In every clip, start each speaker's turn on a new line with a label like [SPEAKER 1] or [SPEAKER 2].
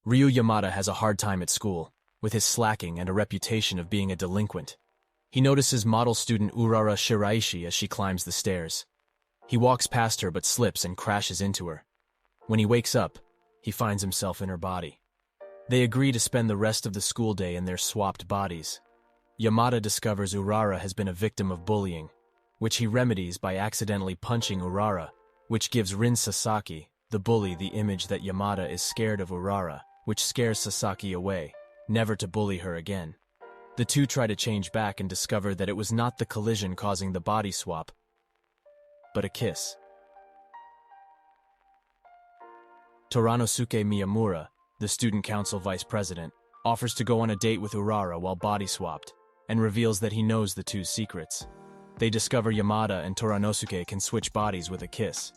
[SPEAKER 1] Ryu Yamada has a hard time at school, with his slacking and a reputation of being a delinquent. He notices model student Urara Shiraishi as she climbs the stairs. He walks past her but slips and crashes into her. When he wakes up, he finds himself in her body. They agree to spend the rest of the school day in their swapped bodies. Yamada discovers Urara has been a victim of bullying, which he remedies by accidentally punching Urara, which gives Rin Sasaki, the bully, the image that Yamada is scared of Urara, which scares Sasaki away, never to bully her again. The two try to change back and discover that it was not the collision causing the body swap, but a kiss. Toranosuke Miyamura, the student council vice president, offers to go on a date with Urara while body swapped, and reveals that he knows the two's secrets. They discover Yamada and Toranosuke can switch bodies with a kiss.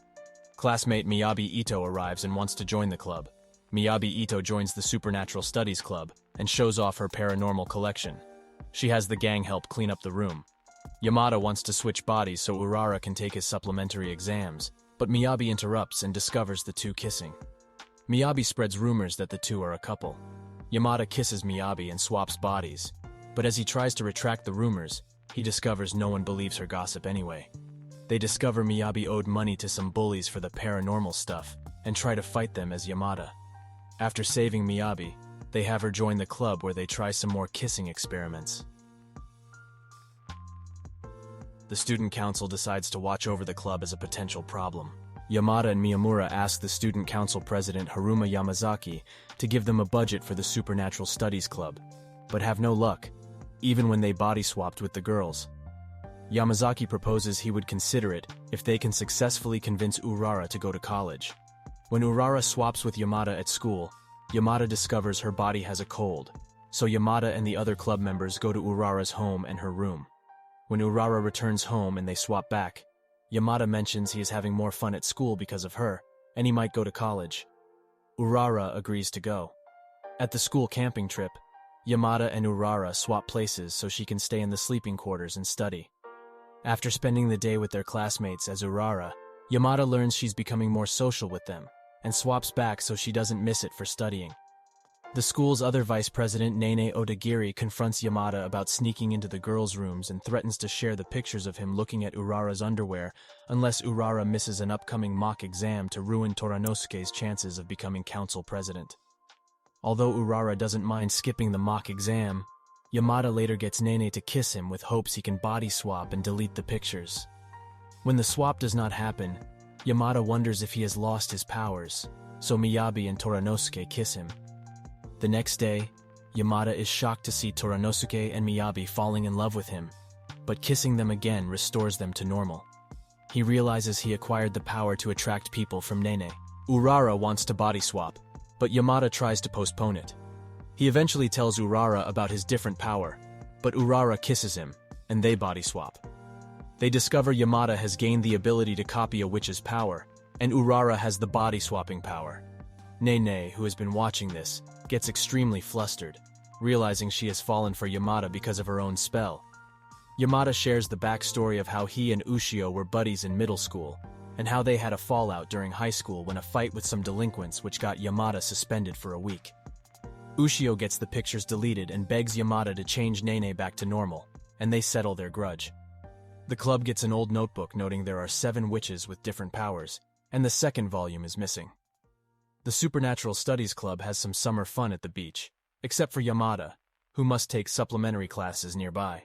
[SPEAKER 1] Classmate Miyabi Ito arrives and wants to join the club. Miyabi Ito joins the Supernatural Studies Club and shows off her paranormal collection. She has the gang help clean up the room. Yamada wants to switch bodies so Urara can take his supplementary exams, but Miyabi interrupts and discovers the two kissing. Miyabi spreads rumors that the two are a couple. Yamada kisses Miyabi and swaps bodies, but as he tries to retract the rumors, he discovers no one believes her gossip anyway. They discover Miyabi owed money to some bullies for the paranormal stuff, and try to fight them as Yamada. After saving Miyabi, they have her join the club where they try some more kissing experiments. The student council decides to watch over the club as a potential problem. Yamada and Miyamura ask the student council president Haruma Yamazaki to give them a budget for the Supernatural Studies Club, but have no luck, even when they body swapped with the girls. Yamazaki proposes he would consider it if they can successfully convince Urara to go to college. When Urara swaps with Yamada at school, Yamada discovers her body has a cold, so Yamada and the other club members go to Urara's home and her room. When Urara returns home and they swap back, Yamada mentions he is having more fun at school because of her, and he might go to college. Urara agrees to go. At the school camping trip, Yamada and Urara swap places so she can stay in the sleeping quarters and study. After spending the day with their classmates as Urara, Yamada learns she's becoming more social with them, and swaps back so she doesn't miss it for studying. The school's other vice president, Nene Odagiri, confronts Yamada about sneaking into the girls' rooms and threatens to share the pictures of him looking at Urara's underwear unless Urara misses an upcoming mock exam to ruin Toranosuke's chances of becoming council president. Although Urara doesn't mind skipping the mock exam, Yamada later gets Nene to kiss him with hopes he can body swap and delete the pictures. When the swap does not happen, Yamada wonders if he has lost his powers, so Miyabi and Toranosuke kiss him. The next day, Yamada is shocked to see Toranosuke and Miyabi falling in love with him, but kissing them again restores them to normal. He realizes he acquired the power to attract people from Nene. Urara wants to body swap, but Yamada tries to postpone it. He eventually tells Urara about his different power, but Urara kisses him, and they body swap. They discover Yamada has gained the ability to copy a witch's power, and Urara has the body-swapping power. Nene, who has been watching this, gets extremely flustered, realizing she has fallen for Yamada because of her own spell. Yamada shares the backstory of how he and Ushio were buddies in middle school, and how they had a fallout during high school when a fight with some delinquents which got Yamada suspended for a week. Ushio gets the pictures deleted and begs Yamada to change Nene back to normal, and they settle their grudge. The club gets an old notebook noting there are 7 witches with different powers, and the second volume is missing. The Supernatural Studies Club has some summer fun at the beach, except for Yamada, who must take supplementary classes nearby.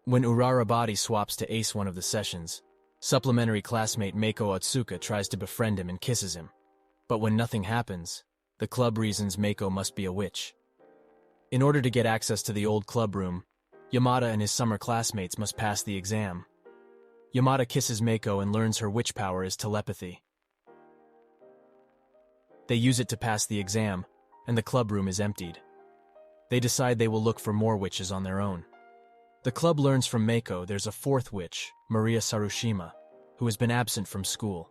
[SPEAKER 1] When Urara body swaps to ace one of the sessions, supplementary classmate Meiko Otsuka tries to befriend him and kisses him. But when nothing happens, the club reasons Meiko must be a witch. In order to get access to the old club room, Yamada and his summer classmates must pass the exam. Yamada kisses Meiko and learns her witch power is telepathy. They use it to pass the exam, and the club room is emptied. They decide they will look for more witches on their own. The club learns from Meiko there's a 4th witch, Maria Sarushima, who has been absent from school.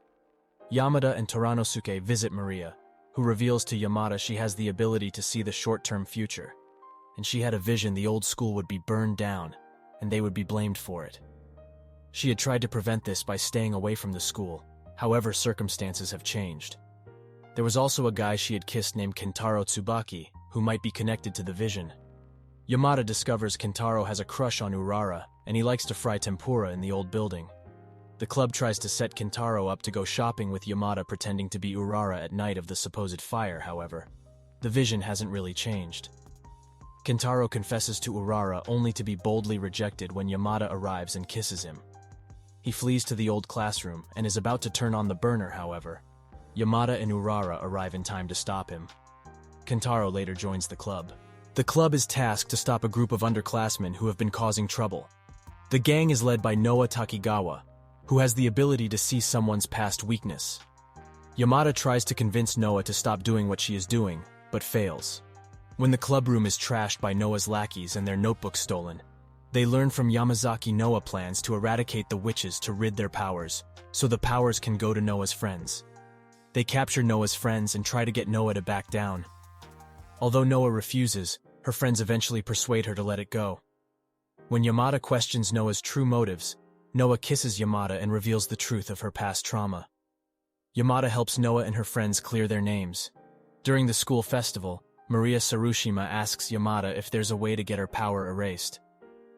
[SPEAKER 1] Yamada and Toranosuke visit Maria, who reveals to Yamada she has the ability to see the short-term future, and she had a vision the old school would be burned down, and they would be blamed for it. She had tried to prevent this by staying away from the school, however circumstances have changed. There was also a guy she had kissed named Kentaro Tsubaki, who might be connected to the vision. Yamada discovers Kentaro has a crush on Urara, and he likes to fry tempura in the old building. The club tries to set Kentaro up to go shopping with Yamada pretending to be Urara at night of the supposed fire, however. The vision hasn't really changed. Kentaro confesses to Urara only to be boldly rejected when Yamada arrives and kisses him. He flees to the old classroom and is about to turn on the burner, however. Yamada and Urara arrive in time to stop him. Kentaro later joins the club. The club is tasked to stop a group of underclassmen who have been causing trouble. The gang is led by Noa Takigawa, who has the ability to see someone's past weakness. Yamada tries to convince Noa to stop doing what she is doing, but fails. When the club room is trashed by Noa's lackeys and their notebooks stolen, they learn from Yamazaki Noa plans to eradicate the witches to rid their powers, so the powers can go to Noa's friends. They capture Noa's friends and try to get Noa to back down. Although Noa refuses, her friends eventually persuade her to let it go. When Yamada questions Noa's true motives, Noa kisses Yamada and reveals the truth of her past trauma. Yamada helps Noa and her friends clear their names. During the school festival, Maria Sarushima asks Yamada if there's a way to get her power erased.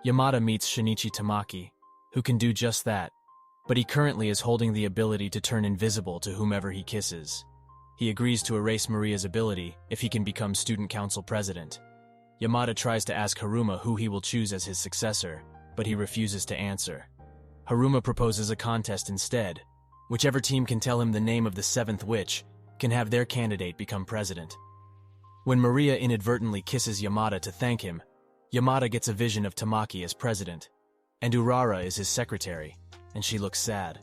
[SPEAKER 1] Yamada meets Shinichi Tamaki, who can do just that, but he currently is holding the ability to turn invisible to whomever he kisses. He agrees to erase Maria's ability if he can become student council president. Yamada tries to ask Haruma who he will choose as his successor, but he refuses to answer. Haruma proposes a contest instead. Whichever team can tell him the name of the seventh witch can have their candidate become president. When Maria inadvertently kisses Yamada to thank him, Yamada gets a vision of Tamaki as president, and Urara is his secretary, and she looks sad.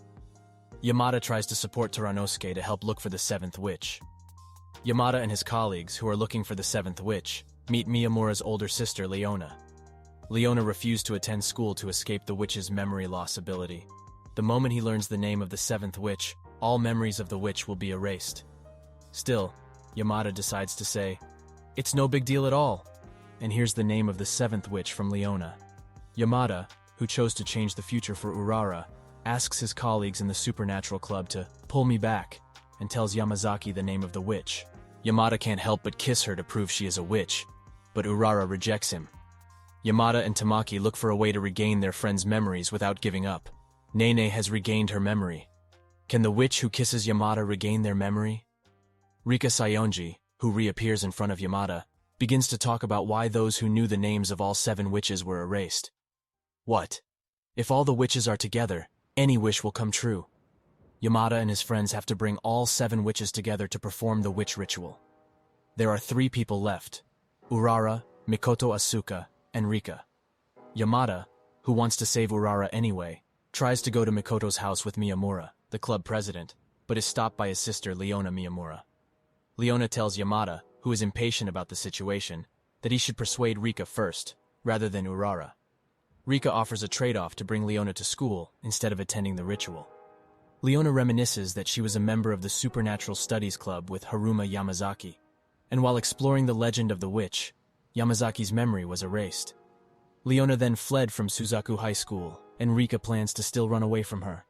[SPEAKER 1] Yamada tries to support Toranosuke to help look for the seventh witch. Yamada and his colleagues, who are looking for the seventh witch, meet Miyamura's older sister, Leona. Leona refused to attend school to escape the witch's memory loss ability. The moment he learns the name of the seventh witch, all memories of the witch will be erased. Still, Yamada decides to say, "It's no big deal at all," and here's the name of the seventh witch from Leona. Yamada, who chose to change the future for Urara, asks his colleagues in the Supernatural Club to pull me back, and tells Yamazaki the name of the witch. Yamada can't help but kiss her to prove she is a witch, but Urara rejects him. Yamada and Tamaki look for a way to regain their friend's memories without giving up. Nene has regained her memory. Can the witch who kisses Yamada regain their memory? Rika Sayonji, who reappears in front of Yamada, begins to talk about why those who knew the names of all 7 witches were erased. What? If all the witches are together, any wish will come true. Yamada and his friends have to bring all 7 witches together to perform the witch ritual. There are 3 people left: Urara, Mikoto Asuka, and Rika. Yamada, who wants to save Urara anyway, tries to go to Mikoto's house with Miyamura, the club president, but is stopped by his sister Leona Miyamura. Leona tells Yamada, who is impatient about the situation, that he should persuade Rika first, rather than Urara. Rika offers a trade-off to bring Leona to school instead of attending the ritual. Leona reminisces that she was a member of the Supernatural Studies Club with Haruma Yamazaki, and while exploring the legend of the witch, Yamazaki's memory was erased. Leona then fled from Suzaku High School, and Rika plans to still run away from her.